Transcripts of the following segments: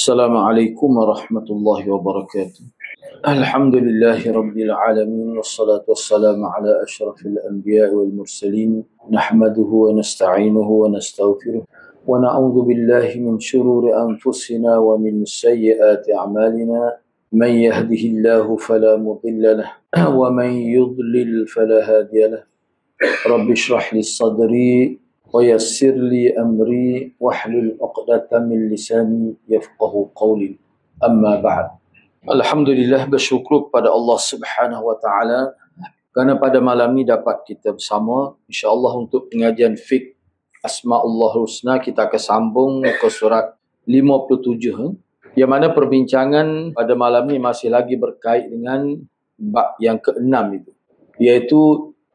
Assalamualaikum warahmatullahi wabarakatuh. Alhamdulillahi rabbil alamin wassalatu wassalamu ala asyrafil anbiya'i wal mursalin nahmaduhu wa nasta'inuhu wa nastaghfiruh wa na'udzu billahi min shururi anfusina wa min sayyiati a'malina man yahdihillahu fala mudilla lahu wa man yudlil fala hadiya lahu. Rabbi shrah li sadri wa yassir li amri wahlul 'uqdatam min lisani yafqahu qawli. Amma ba'd. Alhamdulillah, bersyukur kepada Allah Subhanahu wa taala kerana pada malam ini dapat kita bersama insya-Allah untuk pengajian fiqh Asmaullah Husna. Kita akan sambung ke surat 57 yang mana perbincangan pada malam ini masih lagi berkait dengan bab yang ke-6 itu, iaitu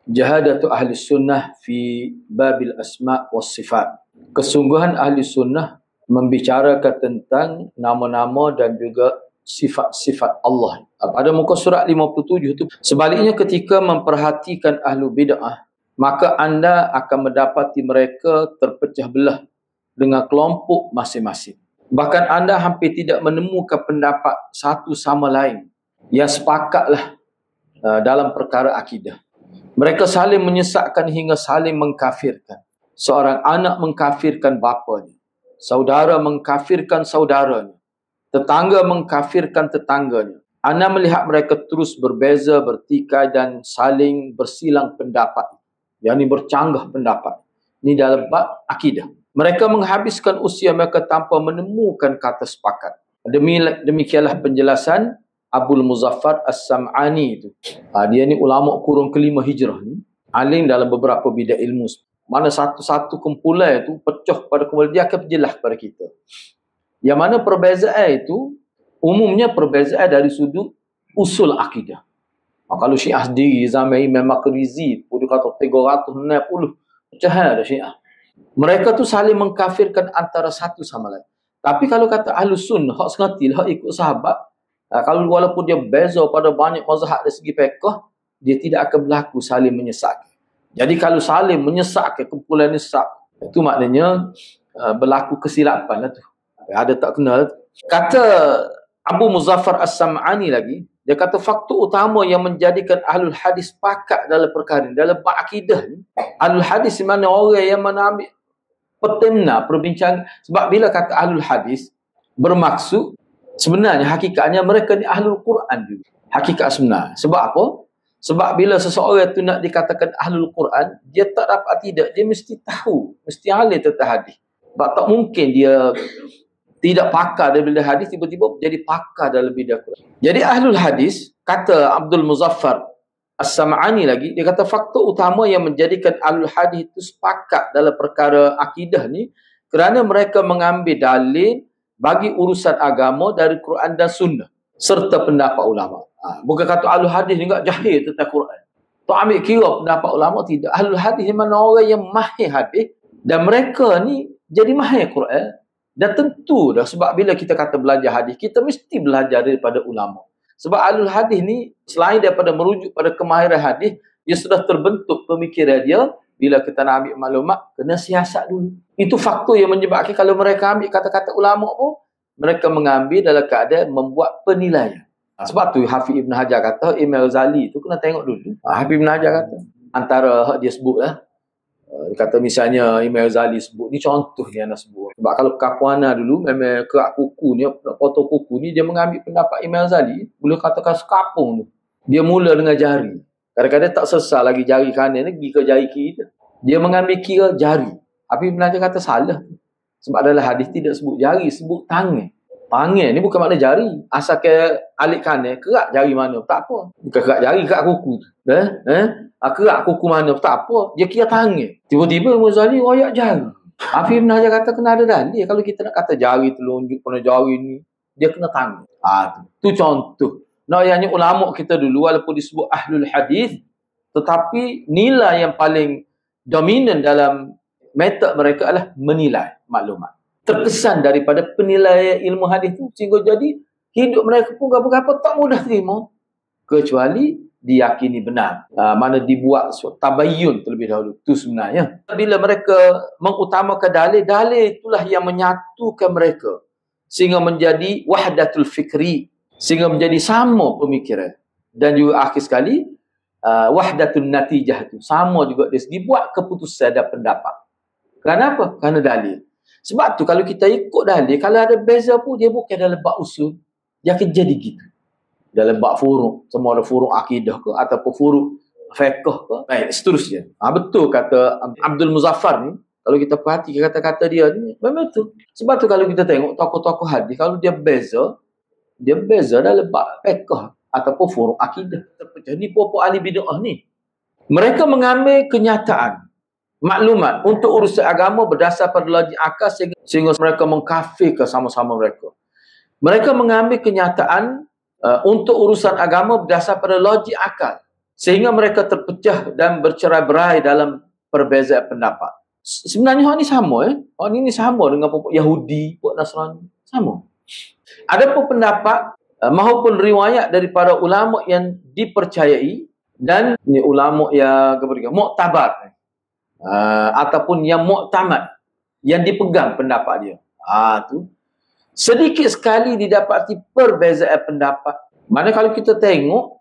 Jahadatu ahli sunnah fi babil asma' was sifat. Kesungguhan ahli sunnah membicarakan tentang nama-nama dan juga sifat-sifat Allah. Pada muka surat 57 itu, sebaliknya ketika memperhatikan ahlu bid'ah, maka anda akan mendapati mereka terpecah belah dengan kelompok masing-masing. Bahkan anda hampir tidak menemukan pendapat satu sama lain yang sepakatlah dalam perkara akidah. Mereka saling menyesatkan hingga saling mengkafirkan. Seorang anak mengkafirkan bapanya, saudara mengkafirkan saudaranya, tetangga mengkafirkan tetangganya. Anda melihat mereka terus berbeza, bertikai dan saling bersilang pendapat, yakni bercanggah pendapat. Ini dalam bab akidah. Mereka menghabiskan usia mereka tanpa menemukan kata sepakat. Demikianlah penjelasan Abul Muzaffar As-Sam'ani itu. Dia ni ulama kurun kelima hijrah ni, alim dalam beberapa bidang ilmu. Mana satu-satu kumpulan itu pecah pada kumpulan, dia akan berjelas kepada kita. Yang mana perbezaan itu umumnya perbezaan dari sudut usul akidah. Kalau Syiah sendiri zaman Imam Maqrizi pun dia kata 360 pecahan ada Syiah. Mereka tu saling mengkafirkan antara satu sama lain. Tapi kalau kata Ahlus Sunnah, hak sengatil, hak ikut sahabat, kalau walaupun dia beza pada banyak mazhab dari segi fiqh, dia tidak akan berlaku saling menyesatkan. Jadi kalau saling menyesatkan, kumpulan nyesat, itu maknanya berlaku kesilapan lah tu. Ada tak kenal. Kata Abu Muzaffar As-Sam'ani lagi, dia kata faktor utama yang menjadikan ahlul hadis sepakat dalam perkara ini, dalam bab akidah ni, ahlul hadis di mana orang yang menambil pertemna perbincangan. Sebab bila kata ahlul hadis, bermaksud sebenarnya hakikatnya mereka ni ahlul Quran juga. Hakikat sebenar. Sebab apa? Sebab bila seseorang tu nak dikatakan ahlul Quran, dia tak dapat tidak, dia mesti tahu, mesti ahli tentang hadis. Sebab tak mungkin dia tidak pakar dalam bidang hadis tiba-tiba jadi pakar dalam bidang Quran. Jadi ahlul hadis, kata Abdul Muzaffar As-Sam'ani lagi, dia kata faktor utama yang menjadikan ahlul hadis itu sepakat dalam perkara akidah ni kerana mereka mengambil dalil bagi urusan agama dari Quran dan Sunnah serta pendapat ulama. Bukan kata ahlul hadis ni enggak jahil tentang Quran. Tak ambil kira pendapat ulama, tidak. Ahlul hadis mana orang yang mahir hadis dan mereka ni jadi mahir Quran. Dan tentu dah sebab bila kita kata belajar hadis, kita mesti belajar daripada ulama. Sebab ahlul hadis ni selain daripada merujuk pada kemahiran hadis, dia sudah terbentuk pemikiran dia. Bila kita nak ambil maklumat, kena siasat dulu. Itu faktor yang menyebabkan kalau mereka ambil kata-kata ulama pun, mereka mengambil dalam keadaan membuat penilaian. Sebab tu Hafiz Ibn Hajar kata, Imam Ghazali tu kena tengok dulu. Hafiz Ibn Hajar kata, antara hak dia sebut lah. Dia kata misalnya Imam Ghazali sebut, ni contoh dia nak sebut. Sebab kalau Kapuana dulu, memang kerak kuku ni, potong kuku ni, dia mengambil pendapat Imam Ghazali, boleh katakan sekapung tu. Dia mula dengan jari. Kadang-kadang tak sesal lagi jari kanan ni, pergi ke jari kiri tu. Dia mengambil kira jari. Tapi Ibn kata salah. Sebab dalam hadis tidak sebut jari, sebut tangan. Tangan ni bukan makna jari. Asal ke alik kanan, kerak jari mana, tak apa. Bukan kerak jari, kerak kuku. Kerak kuku mana, tak apa. Dia kira tangan. Tiba-tiba Muzali royak jari. Hafiz Ibn Hajar kata kena ada dalil. Kalau kita nak kata jari telunjuk, kena jari ni, dia kena tangan. Tu contoh. Yang ulama kita dulu walaupun disebut ahlul hadis, tetapi nilai yang paling dominan dalam metod mereka adalah menilai maklumat. Terkesan daripada penilaian ilmu hadis itu sehingga jadi hidup mereka pun apa-apa tak mudah terima kecuali diyakini benar. Mana dibuat tabayyun terlebih dahulu. Itu sebenarnya. Bila mereka mengutamakan dalil, dalil itulah yang menyatukan mereka. sehingga menjadi wahdatul fikri, sehingga menjadi sama pemikiran. Dan juga akhir sekali wahdatul natijah tu sama juga dari segi buat keputusan dan pendapat. Kenapa? Kerana dalil. Sebab tu kalau kita ikut dalil, kalau ada beza pun dia bukan dalam bab usul, dia akan jadi gitu. Dalam bab furu', semua ada furu' akidah ke ataupun furu' fiqh ke, seterusnya. Betul kata Abdul Muzaffar ni, kalau kita perhati kata-kata dia ni, memang betul. Sebab tu kalau kita tengok tokoh-tokoh hadis, kalau dia beza dalam bab fiqh ataupun furu' akidah. Ni pokok ahli bid'ah ni. Mereka mengambil kenyataan, maklumat untuk urusan agama berdasar pada logik akal sehingga mereka mengkafirkan sama-sama mereka. Mereka mengambil kenyataan untuk urusan agama berdasar pada logik akal sehingga mereka terpecah dan bercerai-berai dalam perbezaan pendapat. Sebenarnya hak ni sama hak ni sama dengan pokok Yahudi, pokok Nasrani, sama. Ada pun pendapat maupun riwayat daripada ulama yang dipercayai dan ni ulama yang muktabar ataupun yang muktamad, yang dipegang pendapat dia. Tu sedikit sekali didapati perbezaan pendapat. Mana kalau kita tengok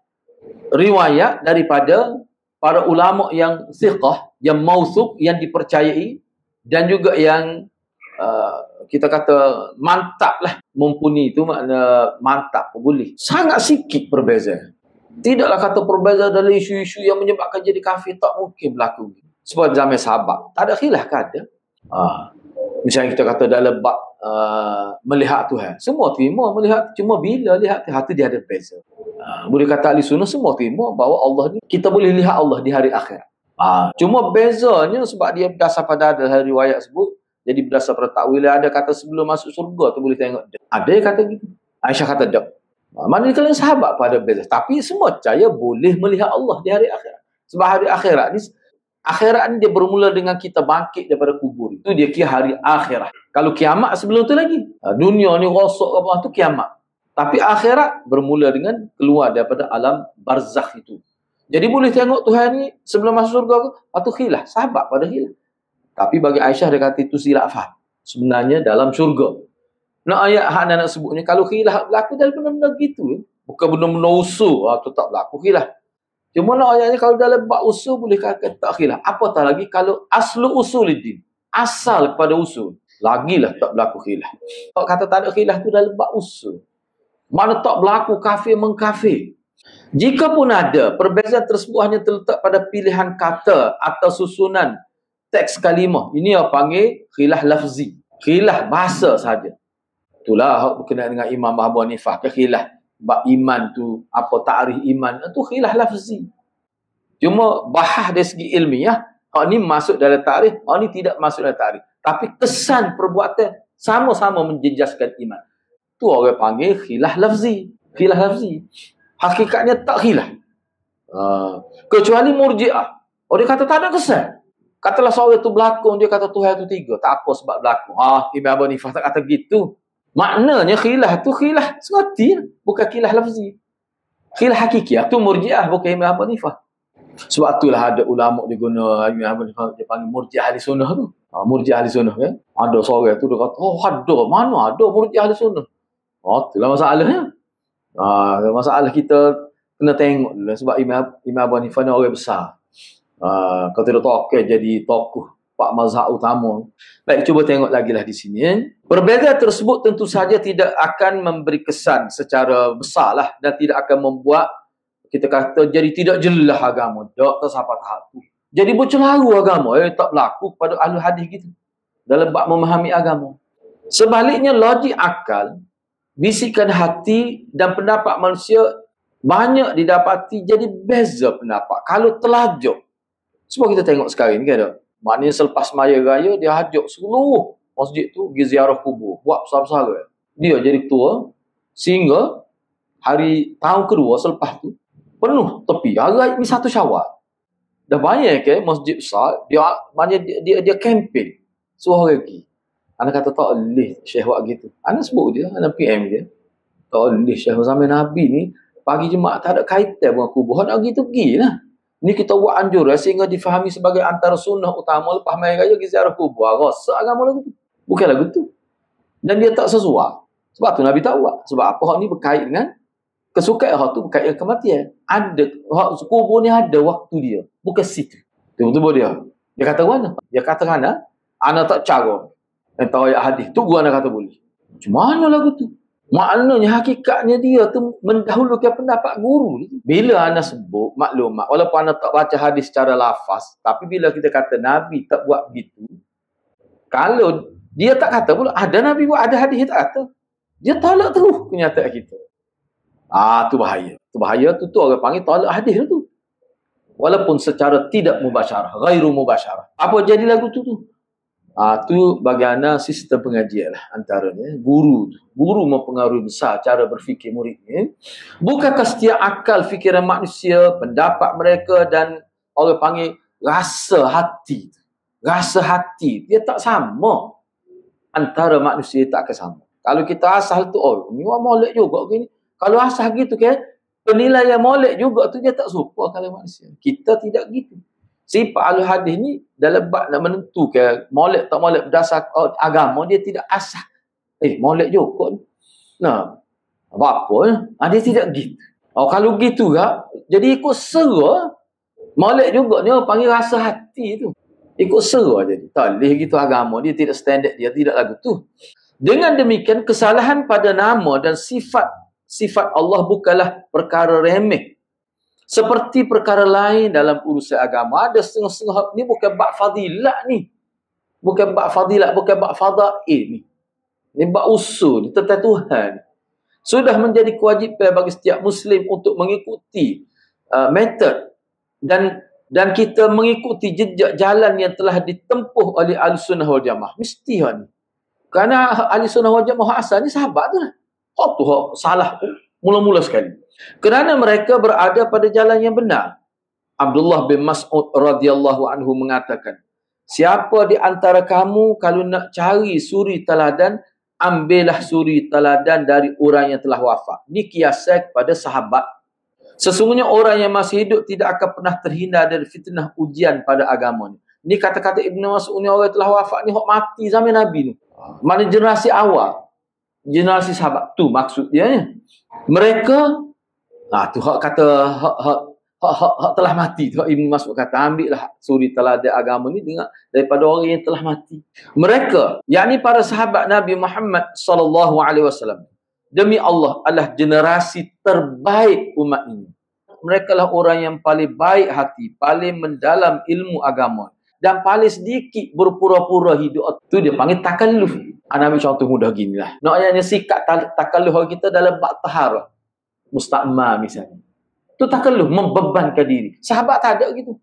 riwayat daripada para ulama yang thiqah, yang mauthuq, yang dipercayai dan juga yang kita kata mantap lah, mumpuni itu makna mantap boleh. Sangat sikit perbezaan. Tidaklah kata perbezaan dalam isu-isu yang menyebabkan jadi kafir, tak mungkin berlaku. Sebab zaman sahabat tak ada khilaf kan ada. Misalnya kita kata dalam bab melihat Tuhan, semua terima melihat, cuma bila lihat Tuhan tu dia ada beza. Boleh kata ahli sunnah semua terima bahawa Allah ni, kita boleh lihat Allah di hari akhirat. Cuma bezanya sebab dia berdasar pada hari riwayat sebut, jadi berdasar pada takwil. Ada kata sebelum masuk surga tu boleh tengok. Ada yang kata gitu. Aisyah kata tak. Mana kalian sahabat pada beza, tapi semua percaya boleh melihat Allah di hari akhirat. Sebab hari akhirat ni dia bermula dengan kita bangkit daripada kubur. Itu dia kira hari akhirat. Kalau kiamat sebelum tu lagi. Dunia ni rosak ke apa tu kiamat. Tapi akhirat bermula dengan keluar daripada alam barzakh itu. Jadi boleh tengok Tuhan ni sebelum masuk surga ke? Atau khilaf. Sahabat pada khilaf. Tapi bagi Aisyah dia kata itu silap faham. Sebenarnya dalam syurga. Nak ayat hak nak sebutnya, kalau khilaf berlaku dalam benda-benda gitu. Bukan benda-benda usul. Itu tak berlaku khilaf. Cuma nak ayatnya kalau dalam bab usul boleh kata tak khilaf. Apatah lagi kalau aslu usuluddin. Asal kepada usul. Lagilah tak berlaku khilaf. Kalau kata tak ada khilaf tu dalam bab usul. Mana tak berlaku kafir mengkafir. Jika pun ada, perbezaan tersebut hanya terletak pada pilihan kata atau susunan teks kalimah. Ini yang panggil khilaf lafzi. Khilaf bahasa saja. Itulah berkenaan dengan Imam Abu Hanifah. Khilaf bab iman tu, apa ta'rif iman, itu khilaf lafzi. Cuma bahas dari segi ilmiah, hak ni masuk dalam ta'rif, hak ni tidak masuk dalam ta'rif. Tapi kesan perbuatan sama-sama menjejaskan iman. Tu orang panggil khilaf lafzi. Khilaf lafzi. Hakikatnya tak khilaf. Kecuali murji'ah. Dia kata tak ada kesan. Katalah seorang tu berlakon, dia kata Tuhan tu tiga. Tak apa sebab berlakon. Imam Abu Hanifah tak kata gitu. Maknanya khilaf tu khilaf sengerti. Bukan khilaf lafzi. Khilaf hakiki. Itu murji'ah, bukan Imam Abu Hanifah. Sebab itulah ada ulama dia guna Imam Abu Hanifah, dia panggil murji'ah ahli sunnah tu. Murji'ah ahli sunnah kan. Ada seorang tu dia kata, ada. Mana ada murji'ah ahli sunnah? Itulah masalahnya. Masalah kita kena tengok dulu. Sebab Imam Abu Hanifah ni orang besar. Kalau tidak tokoh jadi tokoh Pak mazhab utama. Baik, cuba tengok lagi lah di sini. Perbezaan tersebut tentu saja tidak akan memberi kesan secara besar lah, dan tidak akan membuat kita kata jadi tidak jelas agama. Tak tersapat tahap tu. Jadi bercelaru agama. Tak berlaku pada ahli hadis gitu. Dalam bab memahami agama. Sebaliknya logik akal, bisikan hati dan pendapat manusia banyak didapati jadi beza pendapat. Kalau telajuk. Sebab kita tengok sekarang ni kan ada. Maknanya selepas maya raya, dia hajak seluruh masjid tu pergi ziarah kubur. Buat besar-besar. Dia jadi ketua. Sehingga tahun kedua selepas tu, penuh tepi. Hari ni 1 Syawal. Dah banyak ke masjid besar. Dia kempen. Suruh orang pergi. Anak kata tak boleh Syekh buat gitu. Anak sebut dia. Anak PM dia. Tak boleh Syekh zaman Nabi ni. Pagi Jumaat tak ada kaitan dengan kubur. Nak gitu pergilah. Ni kita buat anjuran sehingga difahami sebagai antara sunnah utama lepas mai raya pergi ziarah kubur. Rasa agama lagu tu. Bukan lagu tu. Dan dia tak sesuai. Sebab tu Nabi tak buat. Sebab apa? Hak ni berkait dengan kesukaan, hak tu berkait dengan kematian. Ada, hak kubur ni ada waktu dia. Bukan situ. Betul-betul dia. Dia kata mana? Dia kata mana? Ana tak cara. Dan tahu ayat hadis. Tu gua nak kata boleh. Macam mana lagu tu? Maknanya hakikatnya dia tu mendahulukan pendapat guru. Bila ana sebut maklumat, walaupun ana tak baca hadis secara lafaz, tapi bila kita kata Nabi tak buat begitu, kalau dia tak kata pula ada Nabi buat, ada hadis dia tak kata, dia tolak terus kenyataan kita. Tu bahaya. Tu bahaya tu orang panggil tolak hadis tu. Walaupun secara tidak mubasyarah, ghairu mubasyarah. Apa jadi lagu tu? Tu bagaimana sistem pengajian lah antaranya. Guru mempengaruhi besar cara berfikir muridnya. Bukankah setiap akal fikiran manusia, pendapat mereka dan orang panggil rasa hati. Rasa hati dia tak sama. Antara manusia tak akan sama. Kalau kita asal tu, ni orang molek juga gini. Kalau asal gitu kan, penilaian molek juga tu dia tak serupa kalau manusia. Kita tidak gitu. Sifat ahli hadis ni dalam bab nak menentukan molek tak molek berdasar agama, dia tidak asal. Molek juga. Nah, apa? Dia tidak gitu. Kalau gitu kan, jadi ikut sera. Molek juga ni orang panggil rasa hati tu. Ikut sera jadi. Tak boleh gitu agama. Dia tidak standard. Dia tidak lagu tu. Dengan demikian, kesalahan pada nama dan sifat Allah bukanlah perkara remeh. Seperti perkara lain dalam urusan agama. Ada setengah-setengah. Ni bukan bab fadilat ni. Bukan bab fadilat. Bukan bab fadail ni. Ni bab usul. Tentang Tuhan. Sudah menjadi kewajipan bagi setiap Muslim untuk mengikuti metod dan kita mengikuti jejak jalan yang telah ditempuh oleh Ahlussunnah wal Jamaah. Mesti ni. Kerana Ahlussunnah wal Jamaah asal ni sahabat tu lah. Tu salah mula-mula sekali. Kerana mereka berada pada jalan yang benar. Abdullah bin Mas'ud radhiyallahu anhu mengatakan, siapa di antara kamu kalau nak cari suri teladan, ambillah suri teladan dari orang yang telah wafat. Ini kiasan kepada sahabat. Sesungguhnya orang yang masih hidup tidak akan pernah terhindar dari fitnah ujian pada agama ni. Ini kata-kata Ibn Mas'ud ni, orang yang telah wafat ni hok mati zaman Nabi ni. Mana generasi awal. Generasi sahabat tu maksud dia. Mereka tu hak kata hak telah mati tu. Ibn Mas'ud kata ambillah suri teladan agama ni daripada orang yang telah mati. Mereka, yakni para sahabat Nabi Muhammad sallallahu alaihi wasallam, demi Allah adalah generasi terbaik umat ini. Mereka lah orang yang paling baik hati, paling mendalam ilmu agama dan paling sedikit berpura-pura hidup. Tu dia panggil takalluf. Nabi contoh mudah gini lah. Nak ayatnya sikap takalluf kita dalam bab taharah. Musta'ma misalnya. Tu takalluf, membebankan diri. Sahabat tak ada gitu.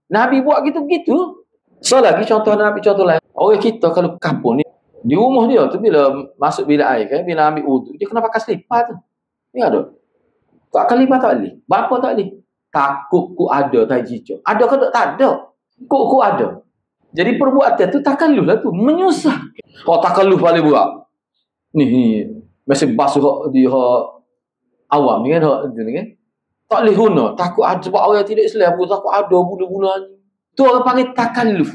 Nabi buat gitu-gitu. So lagi contoh Nabi, contoh lain. Orang kita kalau kampung ni, di rumah dia tu bila masuk bilik air kan, bila ambil wuduk, dia kena pakai selipar tu. Ni ada. Tak akan lipat tak boleh. Bapa tak boleh. Takut ku ada tai cicak. Ada ke tak ada? Ku ada. Jadi perbuatan tu takalluf lah tu. Menyusah. Takalluf paling buat. Ni. Masih basuh di awam ni kan. Tak boleh guna. Takut ada sebab orang tidak Islam. Takut ada bula-bula ni. Tu orang panggil takalluf.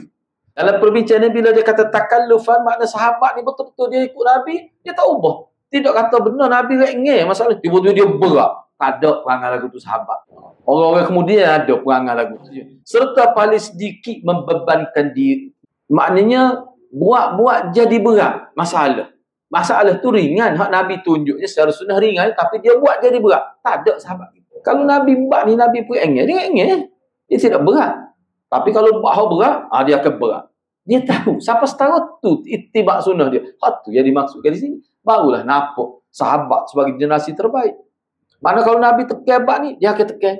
Dalam perbincangan bila dia kata takallufan, makna sahabat ni betul-betul dia ikut Nabi, dia tak ubah. Tidak kata benar Nabi rengeh masalah. Tiba-tiba dia berat. Tak ada perangai lagu tu sahabat. Orang-orang kemudian ada perangai lagu tu. Serta paling sedikit membebankan diri. Maknanya buat jadi berat masalah. Masalah tu ringan. Hak Nabi tunjuknya secara sunnah ringan, tapi dia buat jadi berat. Tak ada sahabat. Kalau Nabi buat ni, Nabi pun rengeh. Dia rengeh. Dia tidak berat. Tapi kalau buat hak berat, dia akan berat. Dia tahu. Siapa setara tu itibak sunnah dia. Hak tu yang dimaksudkan di sini. Barulah nampak sahabat sebagai generasi terbaik. Mana kalau Nabi tekan bab ni, dia akan tekan.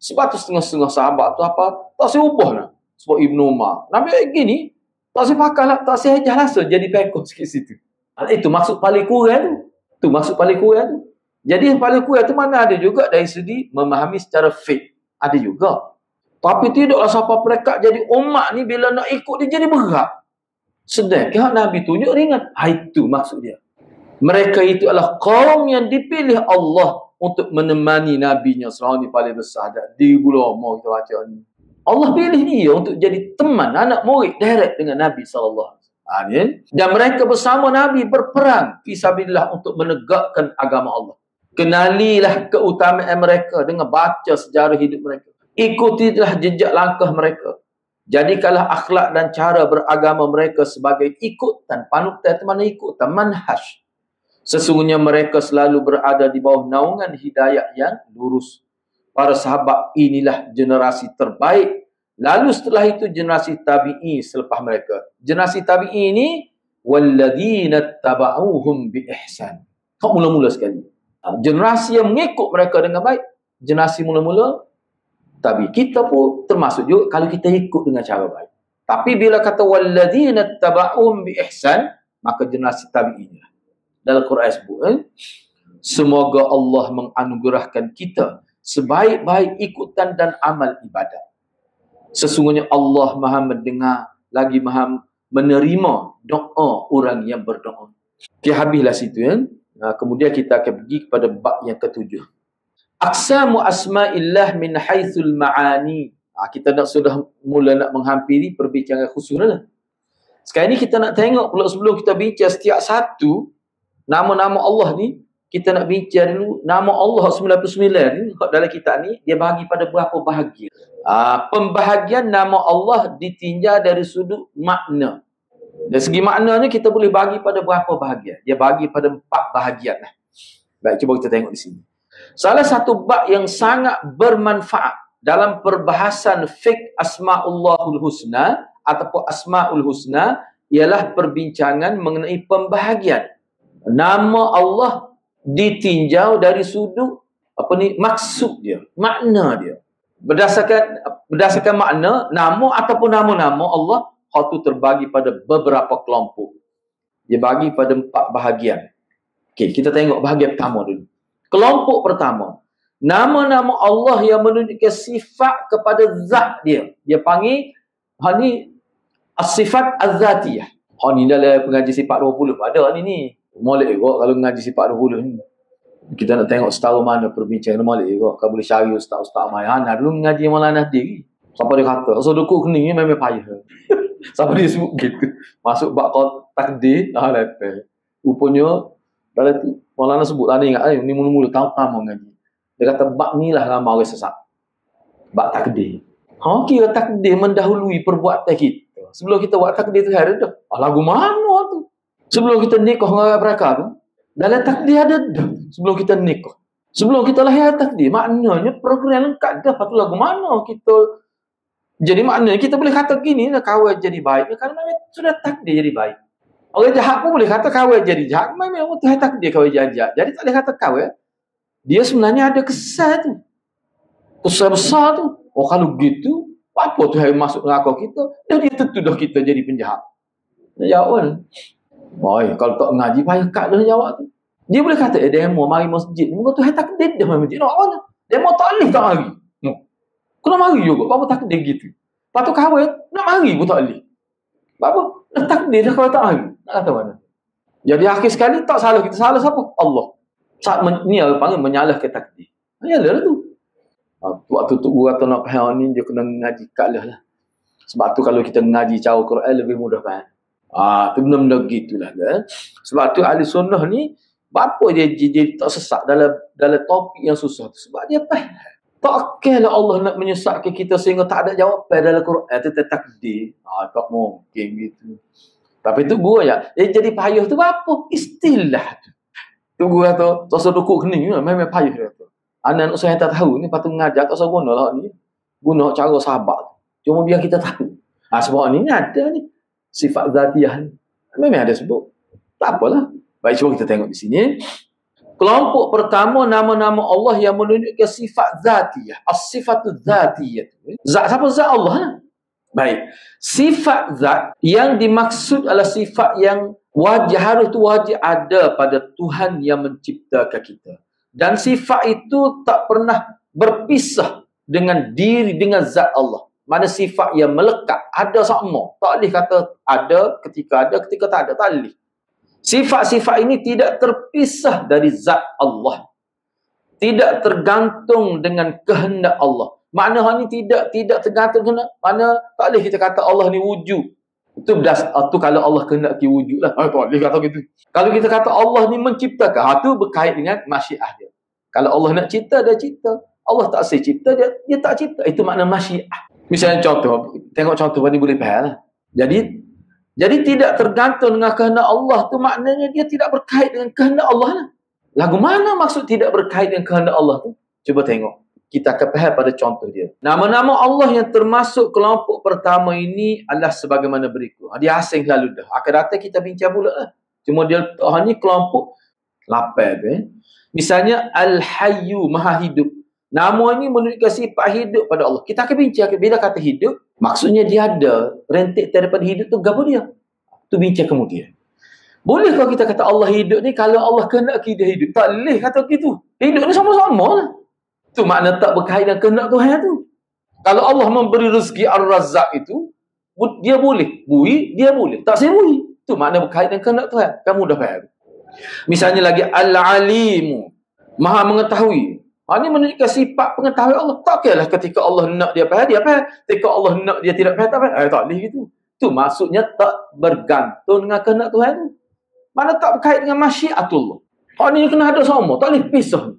Sebab tu setengah-setengah sahabat tu apa? Tak saya ubah lah. Sebab Ibn Umar. Nabi gini, tak saya pakai lah. Tak saya hajah rasa jadi pekor sikit situ. Itu maksud paling kurang tu. Tu maksud paling kurang tu. Jadi paling kurang tu mana ada juga dari segi memahami secara fiqh. Ada juga. Tapi tidaklah siapa perekat jadi umat ni bila nak ikut dia jadi berat. Sedangkan Nabi tunjuk ringan. Itu maksud dia. Mereka itu adalah kaum yang dipilih Allah untuk menemani Nabi-Nya selama ni paling besar. Di bulan mau kita baca ni. Allah pilih dia untuk jadi teman anak murid direct dengan Nabi SAW. Ni. Dan mereka bersama Nabi berperang fisabilillah untuk menegakkan agama Allah. Kenalilah keutamaan mereka dengan baca sejarah hidup mereka. Ikutilah jejak langkah mereka. Jadikanlah akhlak dan cara beragama mereka sebagai ikutan, panutan, mana ikutan, manhaj. Sesungguhnya mereka selalu berada di bawah naungan hidayah yang lurus. Para sahabat inilah generasi terbaik. Lalu setelah itu generasi tabi'i selepas mereka. Generasi tabi'i ini walladzina taba'uhum bi ihsan. Kau mula-mula sekali. Generasi yang mengikut mereka dengan baik. Generasi mula-mula tabi'i. Kita pun termasuk juga kalau kita ikut dengan cara baik. Tapi bila kata walladzina taba'uhum bi ihsan, maka generasi tabi'i inilah. Dalam Quran sebut, semoga Allah menganugerahkan kita sebaik-baik ikutan dan amal ibadat. Sesungguhnya Allah Maha mendengar lagi Maha menerima doa orang yang berdoa. Okay, habislah situ. Kemudian kita akan pergi kepada bab yang ketujuh. Aqsamu asma'illah min haitsul ma'ani. Kita sudah mula nak menghampiri perbincangan khusus dah. Sekarang ni kita nak tengok pula sebelum kita bincang setiap satu nama-nama Allah ni, kita nak bincang dulu nama Allah 99 ni dalam kitab ni dia bahagi pada berapa bahagian. Pembahagian nama Allah ditinjau dari sudut makna. Dari segi maknanya kita boleh bagi pada berapa bahagian. Dia bagi pada 4 bahagian lah. Baik, cuba kita tengok di sini. Salah satu bab yang sangat bermanfaat dalam perbahasan fiqh Asma'ullahul Husna ataupun Asma'ul Husna ialah perbincangan mengenai pembahagian nama Allah ditinjau dari sudut maksud dia, makna dia. Berdasarkan makna nama ataupun nama-nama Allah, hal tu terbagi pada beberapa kelompok. Dia bagi pada 4 bahagian. Okey, kita tengok bahagian pertama dulu. Kelompok pertama, nama-nama Allah yang menunjukkan sifat kepada zat dia. Dia panggil ni as-sifat az-zatiyah. Ni dalam pengaji sifat 20 ada ni. Molek juga kalau mengaji sifat 20 ni. Kita nak tengok setahu mana perbincangan molek juga. Kau boleh cari ustaz-ustaz Mayana dulu mengaji Maulana Hadi. Sampai dia kata, so dukuk kening ni memang payah. Sampai dia sebut gitu. Masuk bab takdir, lepas. Rupanya dalam tu Maulana sebut tadi ingat ni mula-mula tahu-tahu mengaji. Dia kata bab ni lah ramai orang sesat. Bab takdir. Kira takdir mendahului perbuatan kita. Sebelum kita buat takdir tu hari dah. Lagu mana tu? Sebelum kita nikah dengan mereka tu, dalam takdir ada dah. Sebelum kita nikah. Sebelum kita lahir takdir. Maknanya program lengkap dah. Lepas tu lagu mana kita. Jadi maknanya kita boleh kata gini lah, kawal jadi baik. Kerana sudah takdir jadi baik. Orang jahat pun boleh kata kawal jadi jahat. Memang Tuhan takdir kawal jadi jahat. Jadi tak boleh kata kawal. Dia sebenarnya ada kesal tu. Kesal besar tu. Oh kalau gitu, apa Tuhan masuk neraka kita? Dia tentu dah kita jadi penjahat. Dia jawab. Kalau tak ngaji payah kat dia jawab tu. Dia boleh kata demo mari masjid. Moga Tuhan takdir dah mari masjid. Nak apa? Demo tak boleh tak mari. Kena mari juga. Apa takdir gitu. Lepas tu kahwin nak mari pun tak boleh. Apa? Dah takdir dah kalau tak mari. Nak kata mana? Jadi akhir sekali tak salah kita. Salah siapa? Allah. Ni orang panggil menyalahkan takdir. Yalah tu. Waktu tu guru kata nak faham ni dia kena ngaji kat lah. Sebab tu kalau kita ngaji cara Quran lebih mudah faham. Tu benda-benda gitulah kan. Sebab tu ahli sunnah ni apa dia tak sesat dalam topik yang susah tu. Sebab dia faham. Tak kira Allah nak menyesatkan kita sehingga tak ada jawapan dalam Quran. Itu takdir. Tak mungkin gitu. Tapi tu guru ya. Jadi payah tu apa? Istilah tu. Tu guru kata, tak usah dukuk kening. Memang payah dia tu. Anak saya tak tahu ni patut mengajar. Tak usah guna lah ni. Guna cara sahabat. Cuma biar kita tahu. Sebab ni ada ni. Sifat zatiyah ni. Memang ada sebut. Tak apalah. Baik, cuba kita tengok di sini. Kelompok pertama nama-nama Allah yang menunjukkan sifat zatiyah. As-sifatu zatiyah. Zat siapa? Zat Allah. Baik. Sifat zat yang dimaksud adalah sifat yang harus wajib ada pada Tuhan yang menciptakan kita. Dan sifat itu tak pernah berpisah dengan diri, dengan zat Allah. Mana sifat yang melekat, ada sama. Tak boleh kata ada, ketika tak ada, tak boleh. Sifat-sifat ini tidak terpisah dari zat Allah. Tidak tergantung dengan kehendak Allah. Makna hal ni tidak tergantung kehendak. Mana tak boleh kita kata Allah ni wujud. Itu kalau Allah kehendaki wujud lah. Tak boleh kata gitu. Kalau kita kata Allah ni menciptakan, itu berkait dengan masyiah dia. Kalau Allah nak cipta, dia cipta. Allah tak say cipta, dia tak cipta. Itu makna masyiah. Misalnya contoh, tengok contoh ni boleh faham lah. Jadi tidak tergantung dengan kehendak Allah tu, maknanya dia tidak berkait dengan kehendak Allah lah. Lagu mana maksud tidak berkait dengan kehendak Allah tu? Cuba tengok. Kita akan faham pada contoh dia. Nama-nama Allah yang termasuk kelompok pertama ini adalah sebagaimana berikut. Dia asing selalu dah. Akan datang kita bincang pula lah. Cuma dia ni kelompok 8 tu. Misalnya Al-Hayyu, Maha Hidup. Nama ini menunjukkan sifat hidup pada Allah. Kita akan bincang bila kata hidup, maksudnya dia ada rentik daripada hidup tu, apa dia? Tu bincang kemudian. Boleh kalau kita kata Allah hidup ni, kalau Allah kehendaki dia hidup? Tak boleh kata begitu. Hidup ni sama-sama lah. Tu makna tak berkait dengan kehendak Tuhan tu. Kalau Allah memberi rezeki Ar-Razzaq itu, dia boleh bui, dia boleh tak saya bui. Tu makna berkait dengan kehendak Tuhan. Kamu dah faham. Misalnya lagi Al-Alimu, Maha mengetahui. Ini menunjukkan sifat pengetahuan Allah. Tak kira lah ketika Allah nak dia faham, dia faham. Ketika Allah nak dia tidak faham, tak faham. Tak boleh gitu. Tu maksudnya tak bergantung dengan kehendak Tuhan tu. Mana tak berkait dengan masyiatullah. Ini kena ada sama, tak boleh pisah.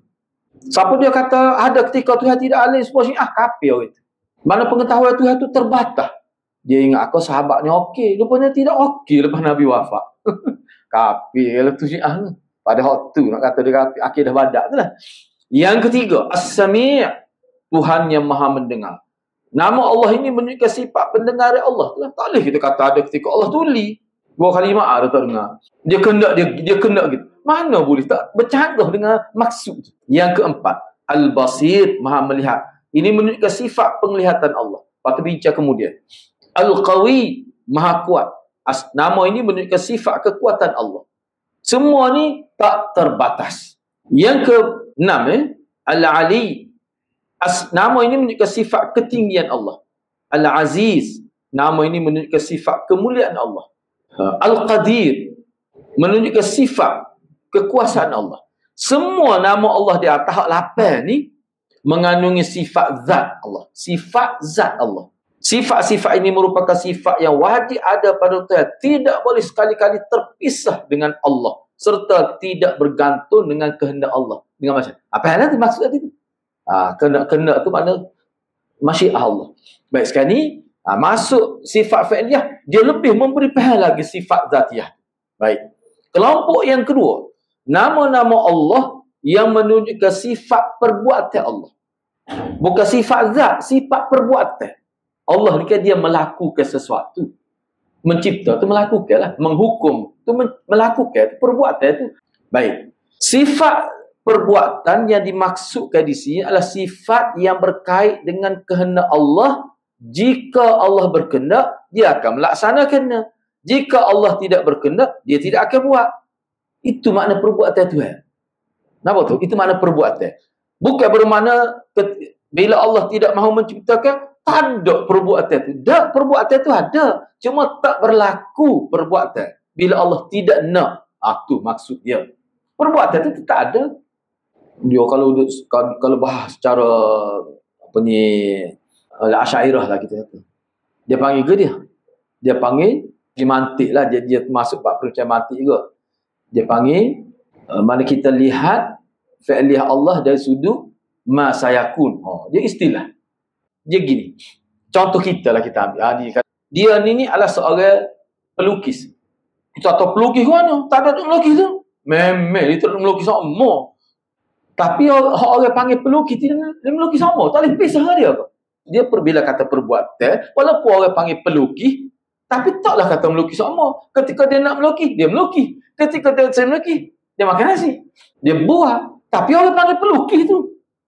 Siapa dia kata ada ketika Tuhan tidak alim semua syiah, kafir itu. Mana pengetahuan Tuhan itu terbatas. Dia ingat aku sahabatnya okey, rupanya tidak okey lepas Nabi wafat. Kafir lah tu syiah ni. Pada waktu tu nak kata dia kafir, akidah badak tu lah. Yang ketiga, As-Sami', Tuhan yang Maha mendengar. Nama Allah ini menunjukkan sifat pendengar Allah. Tak boleh kita kata ada ketika Allah tuli. 2 kali ada tak dengar. Dia kendak gitu. Mana boleh tak bercanggah dengan maksud. Yang keempat, Al-Basir, Maha melihat. Ini menunjukkan sifat penglihatan Allah. Lepas tu bincang kemudian. Al-Qawi, Maha kuat. Nama ini menunjukkan sifat kekuatan Allah. Semua ni tak terbatas. Yang ke-6, Al-Ali. Nama ini menunjukkan sifat ketinggian Allah. Al-Aziz. Nama ini menunjukkan sifat kemuliaan Allah. Al-Qadir. Menunjukkan sifat kekuasaan Allah. Semua nama Allah di atas 8 ni mengandungi sifat zat Allah. Sifat zat Allah. Sifat-sifat ini merupakan sifat yang wajib ada pada Tuhan. Tidak boleh sekali-kali terpisah dengan Allah. Serta tidak bergantung dengan kehendak Allah. Dengan macam apa yang nanti maksud tadi tu? Kehendak tu makna masyiah Allah. Baik, sekarang ni masuk sifat fi'liyah, dia lebih memberi faham lagi sifat zatiyah. Baik. Kelompok yang kedua, nama-nama Allah yang menunjukkan sifat perbuatan Allah. Bukan sifat zat, sifat perbuatan. Allah ni kan dia melakukan sesuatu. Mencipta tu melakukan lah. Menghukum tu melakukan tu, perbuatan tu. Baik. Sifat perbuatan yang dimaksudkan di sini adalah sifat yang berkait dengan kehendak Allah. Jika Allah berkehendak, dia akan melaksanakannya. Jika Allah tidak berkehendak, dia tidak akan buat. Itu makna perbuatan Tuhan. Kenapa tu? Itu makna perbuatan. Bukan bermakna bila Allah tidak mahu menciptakan, tak ada perbuatan itu. Tak, perbuatan itu ada. Cuma tak berlaku perbuatan. Bila Allah tidak nak. Itu maksud dia. Perbuatan itu tak ada. Dia kalau bahas secara apa ni, Asy'ariyah lah kita kata. Dia panggil ke dia? Dia panggil mantik lah. Dia masuk bab percaya mantik juga. Dia panggil mana kita lihat fi'liyah Allah dari sudut ma sayakun. Dia istilah. Dia gini. Contoh kita lah kita ambil. Dia ni adalah seorang pelukis. Kita tahu pelukis mana? Tak ada melukis tu. Memang dia tak melukis sama. Tapi orang panggil pelukis, dia melukis sama. Tak boleh pisah dia apa. Dia bila kata perbuatan, walaupun orang panggil pelukis, tapi taklah kata melukis sama. Ketika dia nak melukis, dia melukis. Ketika dia melukis, dia makan nasi. Dia buat. Tapi orang panggil pelukis tu.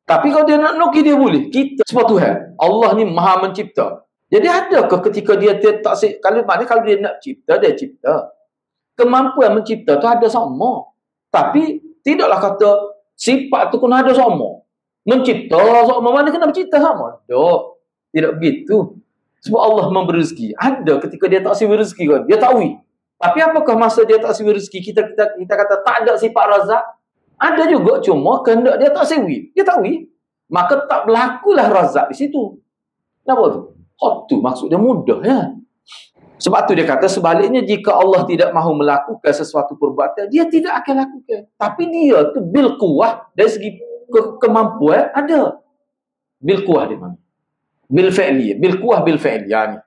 Tapi kalau dia nak melukis, dia boleh. Kita sebab Tuhan, Allah ni maha mencipta. Jadi adakah ketika dia tak kalau dia nak cipta, dia cipta. Kemampuan mencipta tu ada sama. Tapi tidaklah kata sifat tu kena ada sama. Mencipta sama, mana kena mencipta sama? Tak. Tidak begitu. Sebab Allah memberi rezeki. Ada ketika dia tak siwi rezeki kan. Dia tahu. Tapi apakah masa dia tak siwi rezeki, kita kata tak ada sifat razak? Ada juga, cuma kehendak dia tak siwi. Dia tahu. Maka tak berlakulah razak di situ. Kenapa tu? Tu maksud dia mudah ya. Sebab tu dia kata sebaliknya, jika Allah tidak mahu melakukan sesuatu perbuatan, dia tidak akan lakukan. Tapi dia tu bil quwah, dari segi kemampuan ada. Bil quwah dia mana? Bil fi'li, bil quwah bil fi'li. Ya ni.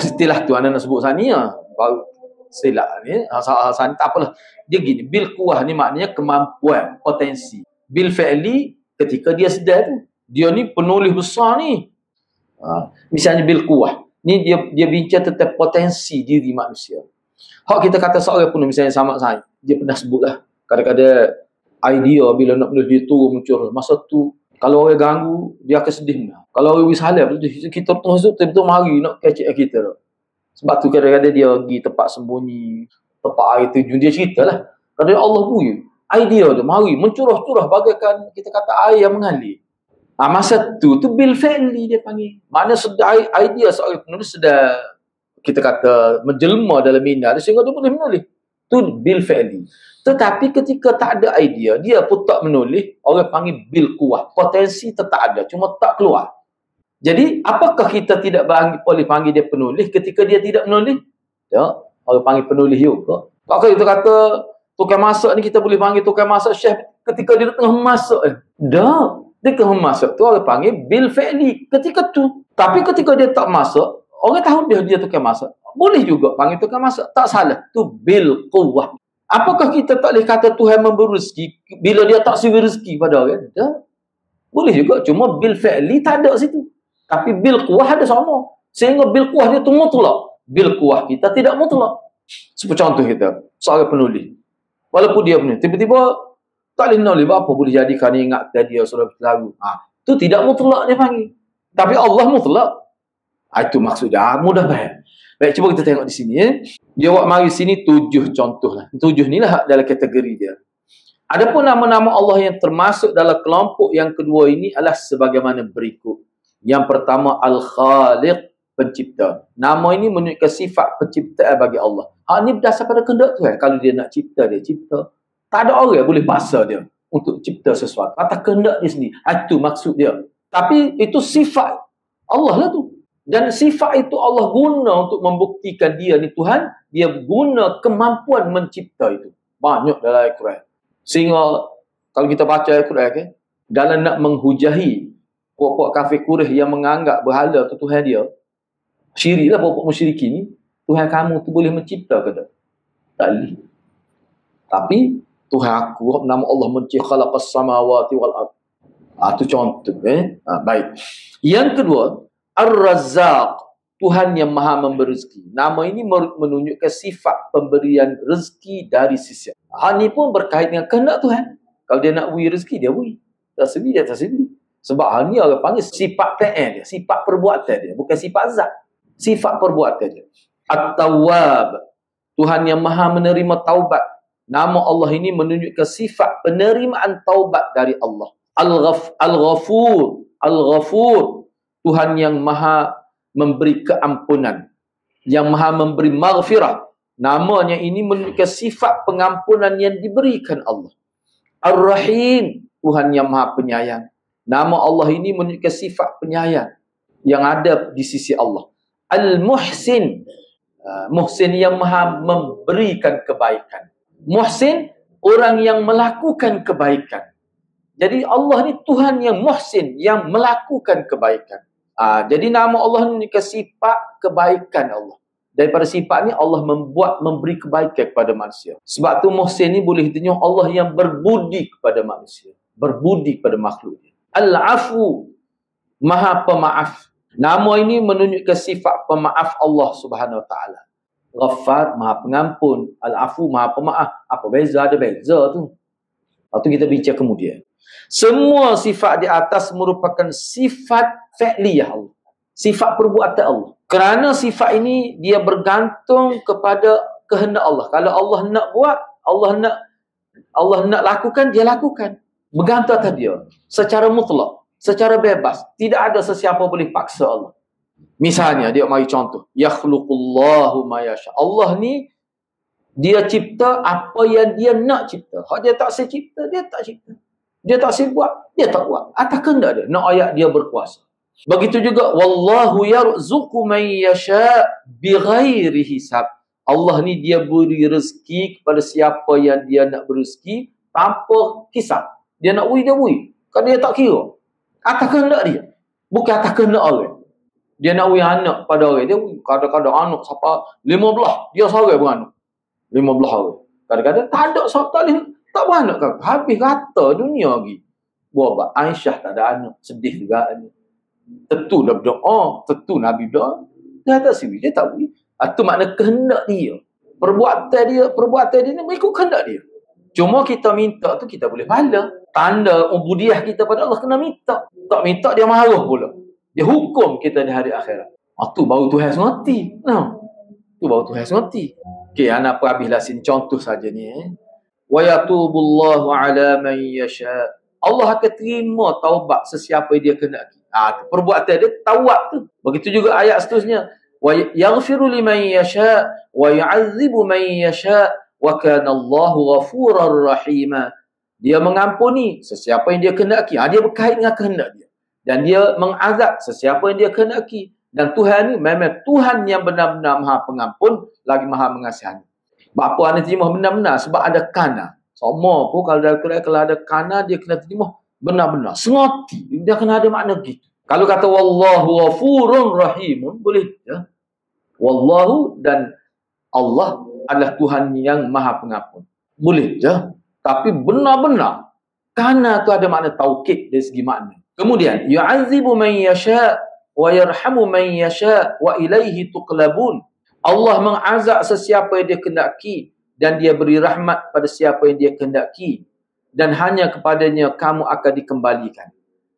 Istilah tu anda nak sebut sana ni, baru silap ni. Sana tak apalah. Dia gini, bil quwah ni maknanya kemampuan, potensi. Bil fi'li ketika dia sedar tu. Dia ni penulis besar ni. Misalnya bil quwah. Ni dia bincang tentang potensi diri manusia. Hak kita kata seorang pun, misalnya sama saya, dia pernah sebutlah, kadang-kadang idea bila nak menulis dia turun muncul. Masa tu kalau orang ganggu, dia akan sedih. Kalau orang wisalah, kita terus betul-betul mari nak kecek kita tu. Sebab tu kadang-kadang dia pergi tempat sembunyi, tempat air terjun, dia ceritalah. Kadang Allah bui idea tu mari mencurah-curah bagaikan kita kata air yang mengalir. Masa tu bil fi'li dia panggil. Mana sedar idea seorang penulis sedar, kita kata menjelma dalam minda sehingga dia boleh menulis. Tu bil fi'li. Tetapi ketika tak ada idea, dia pun tak menulis, orang panggil bil quwah. Potensi tetap ada, cuma tak keluar. Jadi, apakah kita tidak boleh panggil dia penulis ketika dia tidak menulis? Ya, orang panggil penulis juga. Kalau kita kata tukang masak ni, kita boleh panggil tukang masak chef ketika dia tengah masak. Dah. Dia tengah masak tu orang panggil bil fi'li ketika tu. Tapi ketika dia tak masak, orang tahu dia tukang masak. Boleh juga panggil tukang masak. Tak salah. Tu bil quwah. Apakah kita tak boleh kata Tuhan memberi rezeki bila dia tak sibuk rezeki pada orang? Tak. Boleh juga. Cuma bil fi'li tak ada situ. Tapi bil quwah ada sama. Sehingga bil quwah dia tu mutlak. Bil quwah kita tidak mutlak. Seperti contoh kita, seorang penulis. Walaupun dia penulis, tiba-tiba tak boleh menulis. Apa boleh jadikan ingat dia sudah berlalu. Tu tidak mutlak dia panggil. Tapi Allah mutlak. Itu maksudnya. Mudah faham. Baik, cuba kita tengok di sini. Dia buat mari sini 7 contoh lah. 7 ni lah dalam kategori dia. Adapun nama-nama Allah yang termasuk dalam kelompok yang kedua ini adalah sebagaimana berikut. Yang pertama, Al-Khaliq, pencipta. Nama ini menunjukkan sifat penciptaan bagi Allah. Ini berdasar pada kehendak Tuhan. Kalau dia nak cipta, dia cipta. Tak ada orang boleh paksa dia untuk cipta sesuatu. Atas kehendak dia sendiri. Itu maksud dia. Tapi itu sifat Allah lah tu. Dan sifat itu Allah guna untuk membuktikan dia ni Tuhan. Dia guna kemampuan mencipta itu. Banyak dalam Al-Quran. Sehingga kalau kita baca Al-Quran, okay, dalam nak menghujahi puak-puak kafir Quraisy yang menganggap berhala tu Tuhan dia, syirik lah puak-puak musyrikin ni, Tuhan kamu tu boleh mencipta ke tak? Tak boleh. Tapi Tuhan aku, nama Allah mencipta khalaqas samawati wal ard. Itu contoh. Baik. Yang kedua, Ar-Razzaq, Tuhan yang maha memberi rezeki. Nama ini menunjukkan sifat pemberian rezeki dari sisi. Ini pun berkait dengan kehendak Tuhan. Kalau dia nak beri rezeki, dia beri. Tersebut, dia tersebut. Sebab ini orang panggil sifat fi'il dia. Sifat perbuatan dia. Bukan sifat zat. Sifat perbuatan dia. At-Tawwab, Tuhan yang maha menerima taubat. Nama Allah ini menunjukkan sifat penerimaan taubat dari Allah. Al-Ghafur, Al-Ghafur, Tuhan yang maha memberi keampunan, yang maha memberi maghfirah. Namanya ini menunjukkan sifat pengampunan yang diberikan Allah. Ar-Rahim, Tuhan yang maha penyayang. Nama Allah ini menunjukkan sifat penyayang yang ada di sisi Allah. Al-Muhsin, Muhsin yang maha memberikan kebaikan. Muhsin, orang yang melakukan kebaikan. Jadi Allah ni Tuhan yang Muhsin, yang melakukan kebaikan. Jadi nama Allah ni sifat kebaikan Allah. Daripada sifat ni Allah memberi kebaikan kepada manusia. Sebab tu Muhsin ni boleh tunjuk Allah yang berbudi kepada manusia. Berbudi kepada makhluk. Al-Afu, maha pemaaf. Nama ini menunjukkan sifat pemaaf Allah Subhanahu Wa Taala. Ghaffar, maha pengampun. Al-Afu, maha pemaaf. Apa beza? Ada beza tu. Lepas tu kita bincang kemudian. Semua sifat di atas merupakan sifat fi'liyah Allah. Sifat perbuatan Allah. Kerana sifat ini dia bergantung kepada kehendak Allah. Kalau Allah nak buat, Allah nak lakukan, dia lakukan. Bergantung atas dia. Secara mutlak. Secara bebas. Tidak ada sesiapa boleh paksa Allah. Misalnya, dia mari contoh. Yakhluqullahu ma yasha. Allah ni, dia cipta apa yang dia nak cipta. Hak dia tak secipta, dia tak cipta. Dia tak buat, dia tak buat. Atas kehendak dia. Nak ayat dia berkuasa. Begitu juga wallahu yarzuqu man yasha bighairi hisab. Allah ni dia beri rezeki kepada siapa yang dia nak beri rezeki tanpa hisab. Dia nak beri, dia beri. Kan dia tak kira. Atas kehendak dia. Bukan atas kehendak orang. Dia nak beri anak pada orang. Dia kadang-kadang anak siapa 15. Dia seorang beranak. 15 orang. Kadang-kadang tak ada tak beranak kan. Habis rata dunia lagi. Buat Aisyah tak ada anak. Sedih juga. Tentu dah berdoa. Tentu Nabi berdoa. Dia tak sini. Dia tak beri. Itu makna kehendak dia. Perbuatan dia ni mengikut kehendak dia. Cuma kita minta tu kita boleh pahala. Tanda ubudiah kita pada Allah kena minta. Tak minta dia marah pula. Dia hukum kita di hari akhirat. Itu baru Tuhan mengerti. Itu baru Tuhan mengerti. Okey, anak habislah sini contoh saja ni. Wa yatubullahu ala man yasha. Allah akan terima taubat sesiapa yang dia kehendaki. Perbuatan dia taubat tu. Begitu juga ayat seterusnya. Wa yaghfiru liman yasha wa yu'adzibu man yasha wa kana Allahu ghafurar rahima. Dia mengampuni sesiapa yang dia kehendaki. Dia berkait dengan kehendak dia. Dan dia mengazab sesiapa yang dia kehendaki. Dan Tuhan ni memang Tuhan yang benar-benar Maha Pengampun lagi Maha Mengasihani. Apa anda terima benar-benar sebab ada kana. Semua pun kalau ada kana dia kena terima benar-benar. Sengerti. Dia kena ada makna gitu. Kalau kata wallahu ghafurun rahimun, boleh ya. Wallahu dan Allah adalah Tuhan yang Maha Pengampun. Boleh je. Tapi benar-benar karena tu ada makna taukid dari segi makna. Kemudian yu'adzibu man yasha wa yarhamu man yasha wa ilaihi tuqlabun. Allah mengazab sesiapa yang dia kehendaki dan dia beri rahmat pada siapa yang dia kehendaki dan hanya kepadanya kamu akan dikembalikan.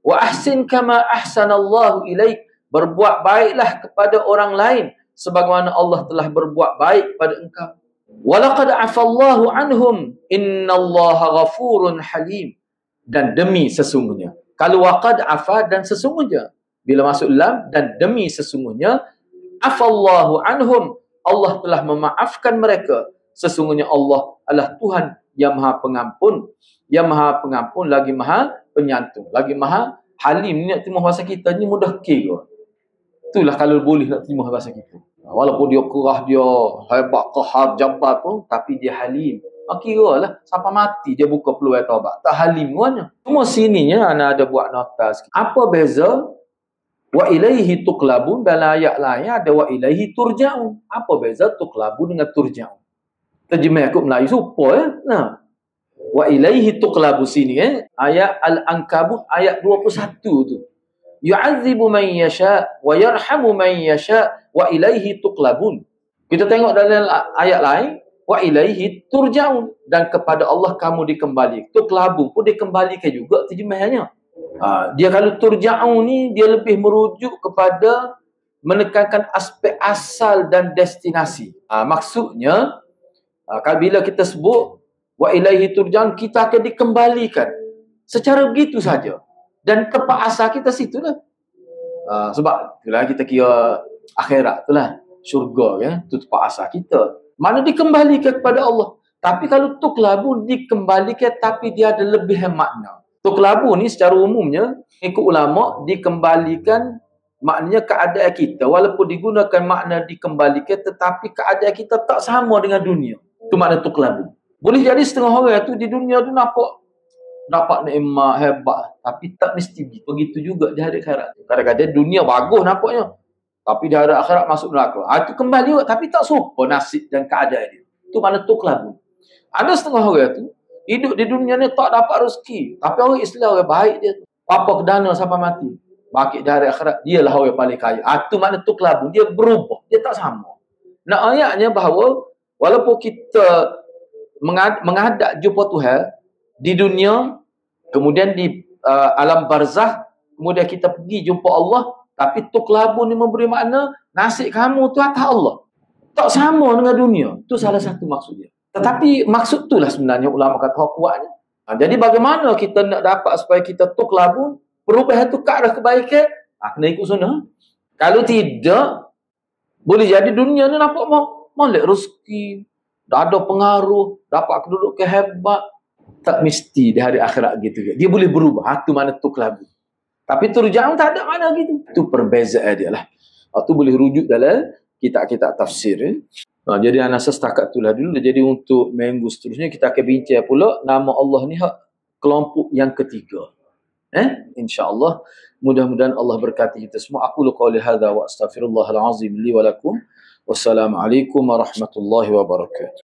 Wa ahsin kama ahsanallahu ilaik. Berbuat baiklah kepada orang lain sebagaimana Allah telah berbuat baik pada engkau. Walaqad afallahu anhum innallaha ghafurun halim. Dan demi sesungguhnya. Kalau waqad afa dan sesungguhnya. Bila masuk lam dan demi sesungguhnya. Afallahu anhum. Allah telah memaafkan mereka. Sesungguhnya Allah adalah Tuhan yang Maha Pengampun. Yang Maha Pengampun lagi Maha Penyantun. Lagi Maha Halim. Ni nak terima bahasa kita ni mudah kira. Itulah kalau boleh nak terima bahasa kita. Walaupun dia kerah, dia hebat, qahar, jabbar pun, tapi dia halim. Kira lah, sampai mati dia buka peluang taubat. Tak halim semuanya. Cuma sininya, anak ada buat nota sikit. Apa beza? Wa ilaihi tuqlabun, dalam ayat lain ada wa ilaihi turja'un. Apa beza tuqlabun dengan turja'un? Terjemah aku Melayu supa ya. Wa ilaihi tuqlabu sini ayat Al-Ankabut ayat 21 tu. Yu'adzibu man yasha wa yarhamu man yasha wa ilaihi tuqlabun. Kita tengok dalam ayat lain wa ilaihi turja'un dan kepada Allah kamu dikembali. Tuqlabun pun dikembalikan juga terjemahannya. Dia kalau turja'un ni dia lebih merujuk kepada menekankan aspek asal dan destinasi. Maksudnya kalau bila kita sebut wa ilaihi turja'un kita akan dikembalikan. Secara begitu saja. Dan tempat asal kita situlah. Sebab itulah kita kira akhirat itulah. Syurga ya. Itu tempat asal kita. Mana dikembalikan kepada Allah. Tapi kalau tuqlabu dikembalikan tapi dia ada lebih makna. Tuqlabu ni secara umumnya ikut ulama dikembalikan maknanya keadaan kita. Walaupun digunakan makna dikembalikan tetapi keadaan kita tak sama dengan dunia. Itu makna tuqlabu. Boleh jadi setengah orang tu di dunia tu dapat nikmat hebat tapi tak mesti begitu juga di hari akhirat. Kadang-kadang dunia bagus nampaknya tapi di hari akhirat masuk neraka. Itu kembali juga tapi tak serupa nasib dan keadaan dia. Itu makna tuqlab. Ada setengah orang tu hidup di dunia ni tak dapat rezeki tapi orang Islam orang baik dia. Apa kedana sampai mati. Baki di hari akhirat dialah orang paling kaya. Itu makna tuqlab. Dia berubah, dia tak sama. Nak ayatnya bahawa walaupun kita menghadap jumpa Tuhan di dunia, kemudian di alam barzah, kemudian kita pergi jumpa Allah, tapi tuqlabu ni memberi makna nasib kamu tu atas Allah. Tak sama dengan dunia. Itu salah satu maksud dia. Tetapi maksud itulah sebenarnya ulama kata kuatnya. Jadi bagaimana kita nak dapat supaya kita tuqlabu, perubahan itu ke arah kebaikan? Kena ikut sunnah. Kalau tidak, boleh jadi dunia ni nampak molek rezeki, dah ada pengaruh, dapat kedudukan hebat. Tak mesti di hari akhirat gitu. Dia boleh berubah. Itu mana tuqlabu. Tapi turja'un tak ada makna gitu. Itu perbezaan dia lah. Itu boleh rujuk dalam kitab-kitab tafsir. Jadi anak setakat itulah dulu. Jadi untuk minggu seterusnya kita akan bincang pula nama Allah ni kelompok yang ketiga. InsyaAllah. Mudah-mudahan Allah berkati kita semua. Aku qawli hadza wa astaghfirullahal azim li wa lakum. Wassalamualaikum warahmatullahi wabarakatuh.